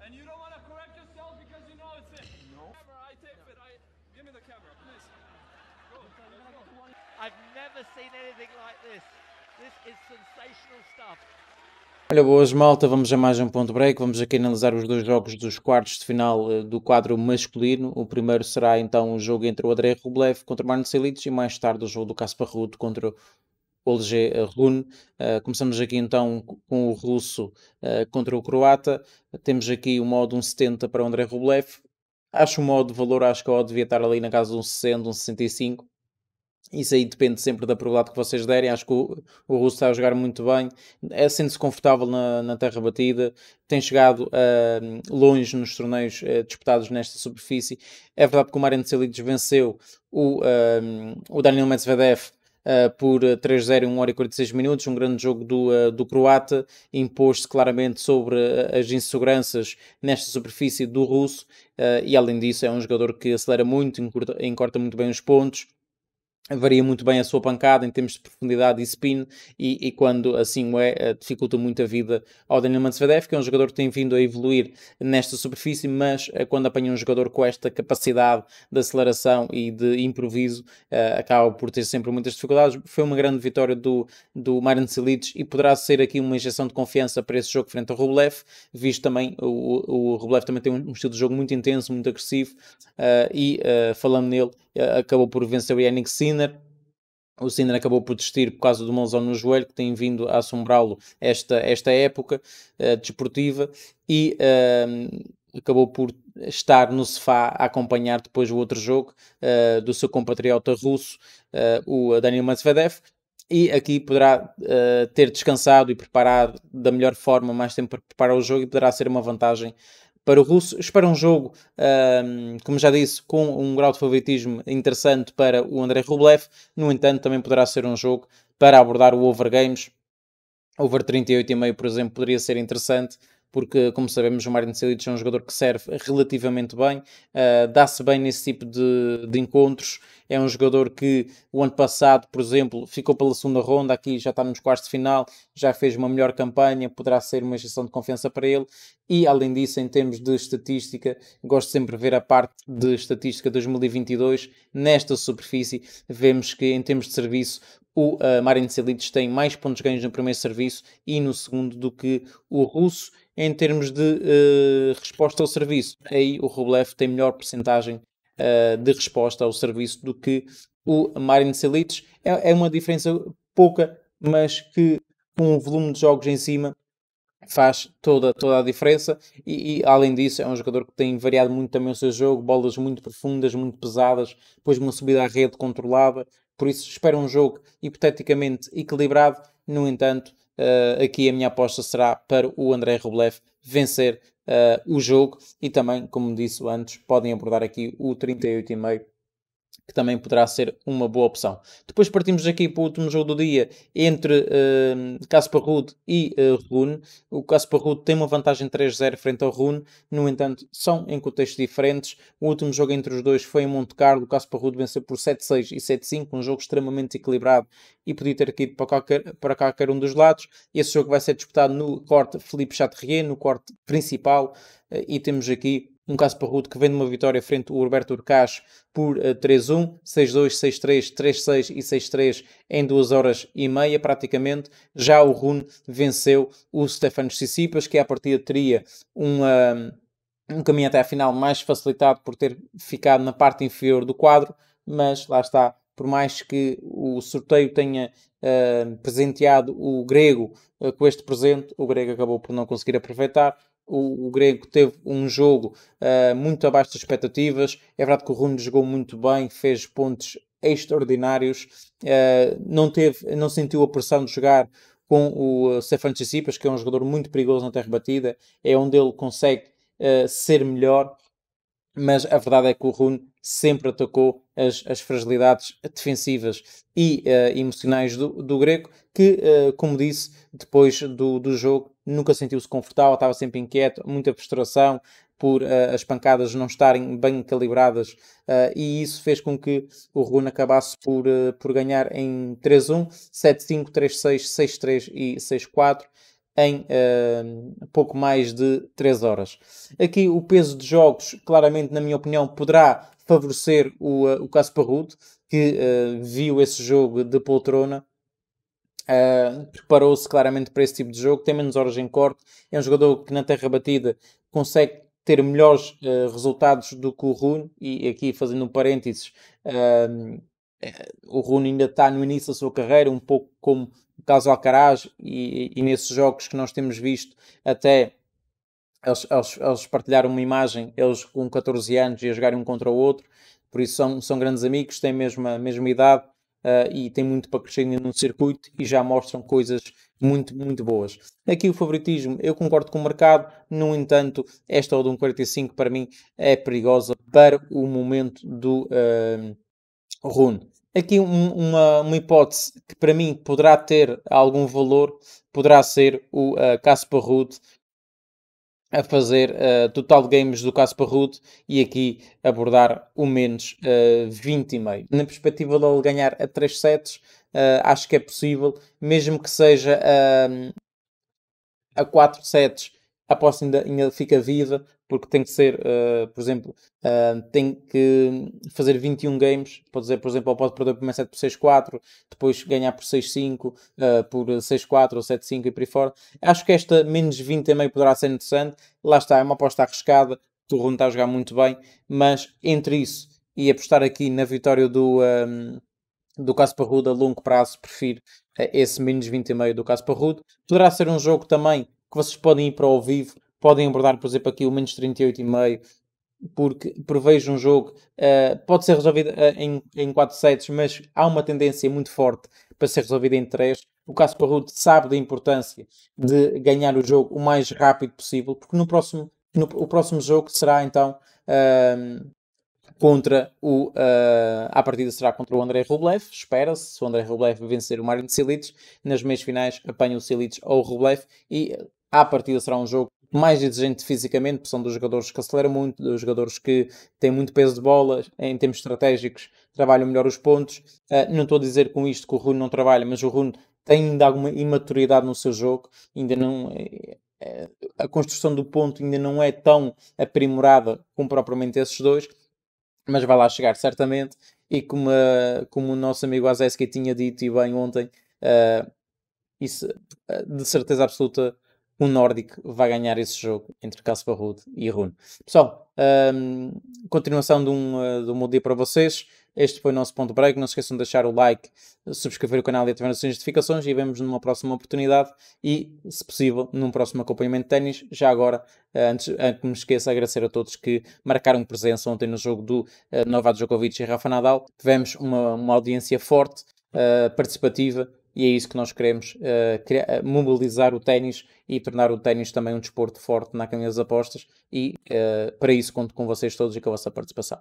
And you don't want to correct yourself because you know it's it. No. Camera, I take it. Give me the camera, please. Go. I've never seen anything like this. This is sensational stuff. Olha, boas malta, vamos a mais um ponto break, vamos aqui analisar os dois jogos dos quartos de final do quadro masculino. O primeiro será então o jogo entre o Andrei Rublev contra o Marin Cilic e mais tarde o jogo do Casper Ruud contra o Olje Rune. Começamos aqui então com o russo contra o croata. Temos aqui o modo 1,70 para o Andrei Rublev. Acho o modo de valor, acho que o devia estar ali na casa de 1,60, 1,65. Isso aí depende sempre da probabilidade que vocês derem. Acho que o russo está a jogar muito bem, sente-se confortável na terra batida, tem chegado longe nos torneios disputados nesta superfície. É verdade que o Marin Cilic venceu o Daniil Medvedev por 3-0 em 1 hora e 46 minutos, um grande jogo do croata, impôs-se claramente sobre as inseguranças nesta superfície do russo, e além disso é um jogador que acelera muito, encorta muito bem os pontos, varia muito bem a sua pancada em termos de profundidade e spin, e quando assim o é, dificulta muito a vida ao Daniil Medvedev, que é um jogador que tem vindo a evoluir nesta superfície, mas quando apanha um jogador com esta capacidade de aceleração e de improviso, acaba por ter sempre muitas dificuldades. Foi uma grande vitória do Marin Cilic e poderá ser aqui uma injeção de confiança para esse jogo frente ao Rublev, visto também o Rublev também tem um estilo de jogo muito intenso, muito agressivo, falando nele, acabou por vencer o Jannik Sinner. O Sinner acabou por desistir por causa de uma lesão no joelho que tem vindo a assombrá-lo esta época desportiva, e acabou por estar no sofá a acompanhar depois o outro jogo do seu compatriota russo, o Daniil Medvedev, e aqui poderá ter descansado e preparado da melhor forma, mais tempo para preparar o jogo, e poderá ser uma vantagem para o russo. Espero um jogo, como já disse, com um grau de favoritismo interessante para o Andrei Rublev. No entanto, também poderá ser um jogo para abordar o over games. Over 38,5, por exemplo, poderia ser interessante, porque, como sabemos, o Marin Cilic é um jogador que serve relativamente bem, dá-se bem nesse tipo de encontros. É um jogador que o ano passado, por exemplo, ficou pela segunda ronda, aqui já está nos quartos de final, já fez uma melhor campanha, poderá ser uma injeção de confiança para ele. E, além disso, em termos de estatística, gosto sempre de ver a parte de estatística 2022. Nesta superfície, vemos que, em termos de serviço, o Marin Cilic tem mais pontos ganhos no primeiro serviço e no segundo do que o russo. Em termos de resposta ao serviço, aí o Rublev tem melhor percentagem de resposta ao serviço do que o Marin Cilic. É uma diferença pouca, mas que com o volume de jogos em cima faz toda a diferença, e além disso é um jogador que tem variado muito também o seu jogo, bolas muito profundas, muito pesadas, depois uma subida à rede controlada. Por isso espero um jogo hipoteticamente equilibrado. No entanto, aqui a minha aposta será para o Andrei Rublev vencer o jogo, e também, como disse antes, podem abordar aqui o 38,5, que também poderá ser uma boa opção. Depois partimos aqui para o último jogo do dia entre Casper Ruud e Rune. O Casper Ruud tem uma vantagem 3-0 frente ao Rune, no entanto são em contextos diferentes. O último jogo entre os dois foi em Monte Carlo. O Casper Ruud venceu por 7-6 e 7-5, um jogo extremamente equilibrado e podia ter ido para qualquer um dos lados. Esse jogo vai ser disputado no corte Philippe Chatrier, no corte principal, e temos aqui um Casper Ruud que vem de uma vitória frente ao Roberto Urcás por 3-1, 6-2, 6-3, 3-6 e 6-3 em 2 horas e meia praticamente. Já o Rune venceu o Stefanos Tsitsipas, que à partida teria um caminho até à final mais facilitado por ter ficado na parte inferior do quadro, mas lá está, por mais que o sorteio tenha presenteado o grego com este presente, o grego acabou por não conseguir aproveitar. O grego teve um jogo muito abaixo das expectativas. É verdade que o Rune jogou muito bem, fez pontos extraordinários, não sentiu a pressão de jogar com o Stefanos Tsitsipas, que é um jogador muito perigoso na terra batida, é onde ele consegue ser melhor. Mas a verdade é que o Rune sempre atacou as fragilidades defensivas e emocionais do grego, que, como disse, depois do jogo nunca sentiu-se confortável, estava sempre inquieto, muita frustração por as pancadas não estarem bem calibradas, e isso fez com que o Rune acabasse por ganhar em 3-1, 7-5, 3-6, 6-3 e 6-4. em pouco mais de 3 horas. Aqui o peso de jogos, claramente, na minha opinião, poderá favorecer o Casper Ruud, que viu esse jogo de poltrona. Preparou-se claramente para esse tipo de jogo, tem menos horas em corte, é um jogador que na terra batida consegue ter melhores resultados do que o Rune, e aqui fazendo um parênteses, o Rune ainda está no início da sua carreira, um pouco como o caso Alcaraz, e nesses jogos que nós temos visto, até eles partilharam uma imagem, eles com 14 anos e a jogarem um contra o outro, por isso são grandes amigos, têm a mesma idade, e têm muito para crescer ainda no circuito e já mostram coisas muito, muito boas. Aqui o favoritismo, eu concordo com o mercado, no entanto, esta odd 1,45 para mim é perigosa para o momento do Rune. Aqui uma hipótese que para mim poderá ter algum valor, poderá ser o Casper Ruud a fazer total de games do Casper Ruud e aqui abordar o menos 20,5. Na perspectiva de ele ganhar a 3 sets, acho que é possível, mesmo que seja a 4 sets, a aposta ainda fica viva, porque tem que ser, por exemplo, tem que fazer 21 games, pode dizer, por exemplo, ele pode perder o primeiro set por 6-4, depois ganhar por 6-5, por 6-4 ou 7-5 e por aí fora. Acho que esta menos 20,5 poderá ser interessante, lá está, é uma aposta arriscada, o Rune está a jogar muito bem, mas entre isso e apostar aqui na vitória do Casper Ruud a longo prazo, prefiro esse menos 20,5 do Casper Ruud. Poderá ser um jogo também que vocês podem ir para ao vivo, podem abordar, por exemplo, aqui o menos 38,5, porque prevejo um jogo, pode ser resolvido em 4 sets, mas há uma tendência muito forte para ser resolvido em 3. O Casper Ruud sabe da importância de ganhar o jogo o mais rápido possível, porque o próximo jogo será então contra à partida será contra o Andrei Rublev, espera-se, se o Andrei Rublev vencer o Marin Cilic, nas meias finais apanha o Cilic ou o Rublev, e à partida será um jogo mais exigente fisicamente, porque são dos jogadores que aceleram muito, dos jogadores que têm muito peso de bola, em termos estratégicos trabalham melhor os pontos. Não estou a dizer com isto que o Rune não trabalha, mas o Rune tem ainda alguma imaturidade no seu jogo, ainda não... a construção do ponto ainda não é tão aprimorada como propriamente esses dois, mas vai lá chegar certamente, e como o nosso amigo Azeski tinha dito e bem ontem, isso, de certeza absoluta o Nordic vai ganhar esse jogo entre Casper Ruud e Rune. Pessoal, continuação de um bom dia para vocês. Este foi o nosso ponto break. Não se esqueçam de deixar o like, subscrever o canal e ativar as notificações, e vemos numa próxima oportunidade e, se possível, num próximo acompanhamento de ténis. Já agora, antes que me esqueça, agradecer a todos que marcaram presença ontem no jogo do Novak Djokovic e Rafa Nadal. Tivemos uma audiência forte, participativa, e é isso que nós queremos, mobilizar o ténis e tornar o ténis também um desporto forte na caminha das apostas, e para isso conto com vocês todos e com a vossa participação.